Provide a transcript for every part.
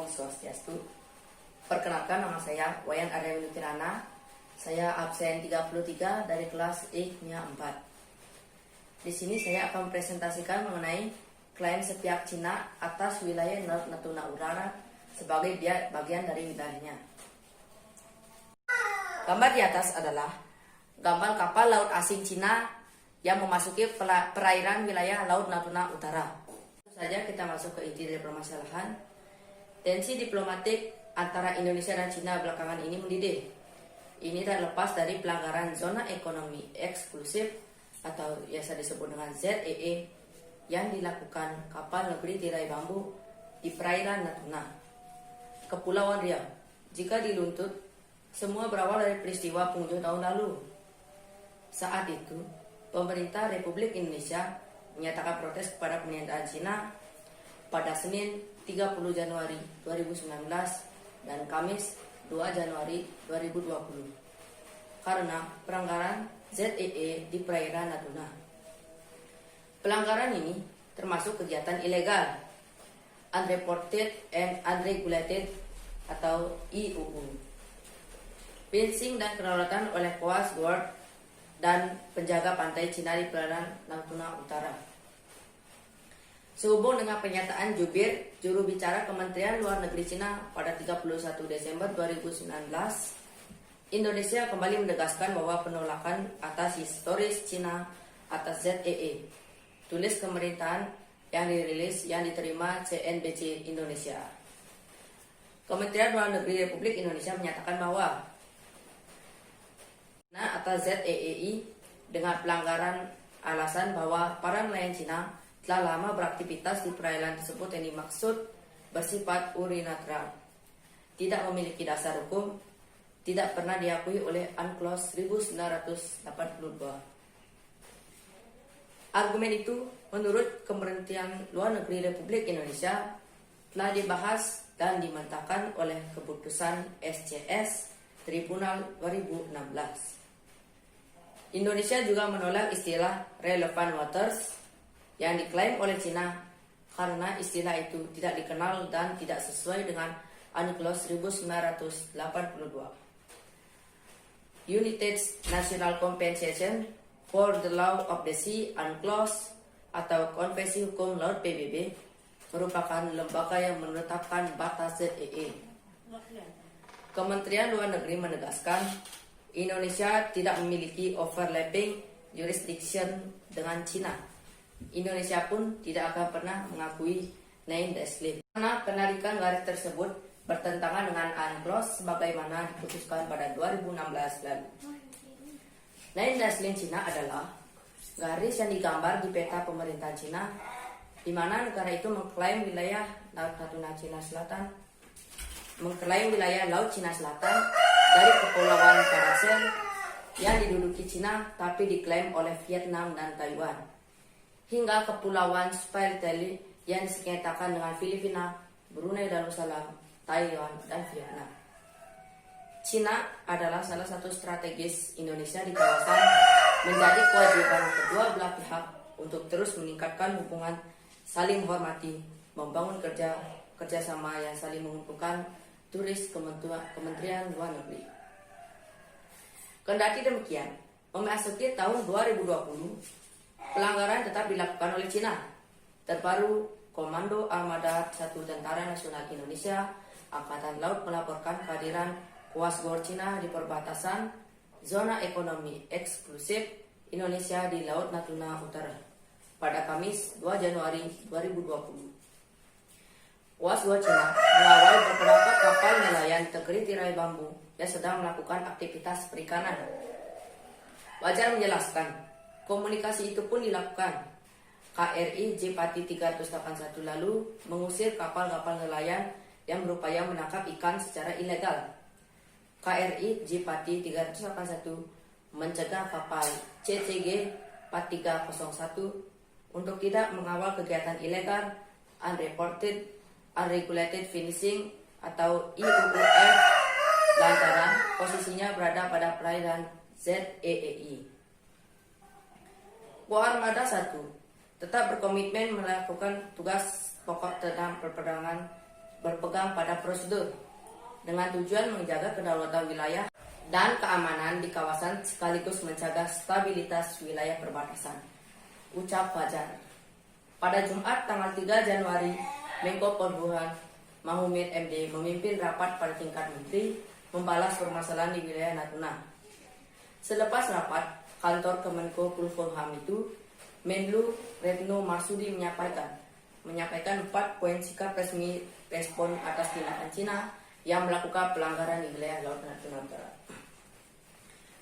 Om Swastiastu. Perkenalkan, nama saya Wayan Arya Wilutirana. Saya absen 33 dari kelas E-nya 4. Di sini saya akan presentasikan mengenai klaim sepihak Cina atas wilayah Laut Natuna Utara sebagai bagian dari wilayahnya. Gambar di atas adalah gambar kapal laut asing Cina yang memasuki perairan wilayah Laut Natuna Utara. Langsung saja kita masuk ke inti dari permasalahan. Tensi diplomatik antara Indonesia dan Cina belakangan ini mendidih. Ini terlepas dari pelanggaran zona ekonomi eksklusif atau biasa disebut dengan ZEE yang dilakukan kapal negeri tirai bambu di perairan Natuna, Kepulauan Riau. Jika diluntut, semua berawal dari peristiwa penghujung tahun lalu. Saat itu, pemerintah Republik Indonesia menyatakan protes kepada pemerintahan Cina pada Senin 30 Januari 2019 dan Kamis 2 Januari 2020 karena pelanggaran ZEE di perairan Natuna. Pelanggaran ini termasuk kegiatan ilegal, unreported and unregulated atau IUU, fencing dan kedaulatan oleh Coast Guard dan penjaga pantai Cina di perairan Natuna Utara. Sehubung dengan pernyataan jubir juru bicara Kementerian Luar Negeri Cina pada 31 Desember 2019, Indonesia kembali menegaskan bahwa penolakan atas historis Cina atas ZEE, tulis pemerintahan yang dirilis yang diterima CNBC Indonesia. Kementerian Luar Negeri Republik Indonesia menyatakan bahwa Cina atas ZEE dengan pelanggaran alasan bahwa para nelayan Cina telah lama beraktivitas di perairan tersebut yang dimaksud bersifat unilateral, tidak memiliki dasar hukum, tidak pernah diakui oleh UNCLOS 1982. Argumen itu menurut Kementerian Luar Negeri Republik Indonesia telah dibahas dan dimantapkan oleh keputusan SCS Tribunal 2016. Indonesia juga menolak istilah relevant waters yang diklaim oleh Cina karena istilah itu tidak dikenal dan tidak sesuai dengan UNCLOS 1982. United National Compensation for the Law of the Sea UNCLOS atau Konvensi Hukum Laut PBB merupakan lembaga yang menetapkan batas ZEE. Kementerian Luar Negeri menegaskan Indonesia tidak memiliki overlapping jurisdiction dengan Cina. Indonesia pun tidak akan pernah mengakui named slip karena penarikan garis tersebut bertentangan dengan UNCLOS sebagaimana diputuskan pada 2016 lalu. Named slip Cina adalah garis yang digambar di peta pemerintahan Cina di mana negara itu mengklaim wilayah Laut Natuna Cina Selatan, mengklaim wilayah Laut Cina Selatan dari Kepulauan Paracel yang diduduki Cina tapi diklaim oleh Vietnam dan Taiwan, hingga Kepulauan Spratly yang disengketakan dengan Filipina, Brunei Darussalam, Taiwan, dan Vietnam. Cina adalah salah satu strategis Indonesia di kawasan, menjadi kewajiban kedua belah pihak untuk terus meningkatkan hubungan saling menghormati, membangun kerjasama yang saling menguntungkan, tulis Kementerian Luar Negeri. Kendati demikian, memasuki tahun 2020, pelanggaran tetap dilakukan oleh Cina. Terbaru, Komando Armada 1 Tentara Nasional Indonesia Angkatan Laut melaporkan kehadiran Coast Guard Cina di perbatasan zona ekonomi eksklusif Indonesia di Laut Natuna Utara pada Kamis 2 Januari 2020. Coast Guard Cina mengawal beberapa kapal nelayan negeri tirai bambu yang sedang melakukan aktivitas perikanan. Wajar menjelaskan, komunikasi itu pun dilakukan. KRI Jepati 381 lalu mengusir kapal-kapal nelayan yang berupaya menangkap ikan secara ilegal. KRI Jepati 381 mencegah kapal CCG 4301 untuk tidak mengawal kegiatan ilegal, unreported, unregulated fishing atau IUUF lantaran posisinya berada pada perairan ZEE. Armada 1 tetap berkomitmen melakukan tugas pokok tentang perdagangan berpegang pada prosedur dengan tujuan menjaga kedaulatan wilayah dan keamanan di kawasan sekaligus mencegah stabilitas wilayah perbatasan. Ucap Fajar. Pada Jumat tanggal 3 Januari, Menko Polhukam Mahfud MD memimpin rapat pada tingkat menteri membalas permasalahan di wilayah Natuna. Selepas rapat, kantor Kemenko Polhukam itu, Menlu Retno Marsudi menyampaikan 4 poin sikap resmi respon atas tindakan Cina yang melakukan pelanggaran di wilayah Laut Natuna Utara.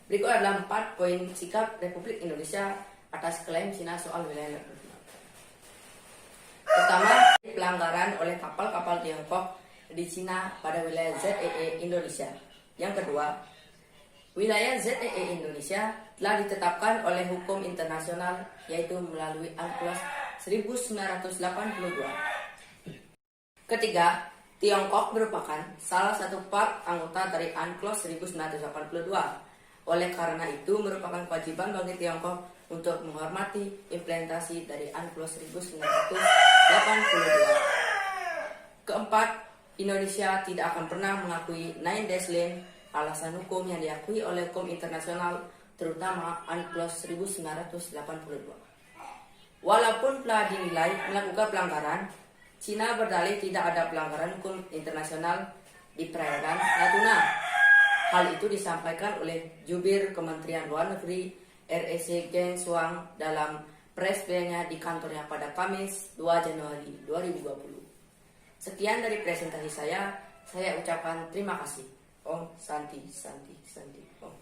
Berikut adalah 4 poin sikap Republik Indonesia atas klaim Cina soal wilayah Laut Natuna Utara. Pertama, pelanggaran oleh kapal-kapal Tiongkok di Cina pada wilayah ZEE Indonesia. Yang kedua, wilayah ZEE Indonesia telah ditetapkan oleh hukum internasional yaitu melalui UNCLOS 1982. Ketiga, Tiongkok merupakan salah satu part anggota dari UNCLOS 1982. Oleh karena itu merupakan kewajiban bagi Tiongkok untuk menghormati implementasi dari UNCLOS 1982. Keempat, Indonesia tidak akan pernah mengakui Nine Dash Line, alasan hukum yang diakui oleh hukum internasional, terutama UNCLOS 1982. Walaupun telah dinilai melakukan pelanggaran, Cina berdalih tidak ada pelanggaran hukum internasional di perairan Natuna. Hal itu disampaikan oleh Jubir Kementerian Luar Negeri REC Geng Shuang dalam press release-nya di kantornya pada Kamis 2 Januari 2020. Sekian dari presentasi saya ucapkan terima kasih. Om Santi Santi Santi Om.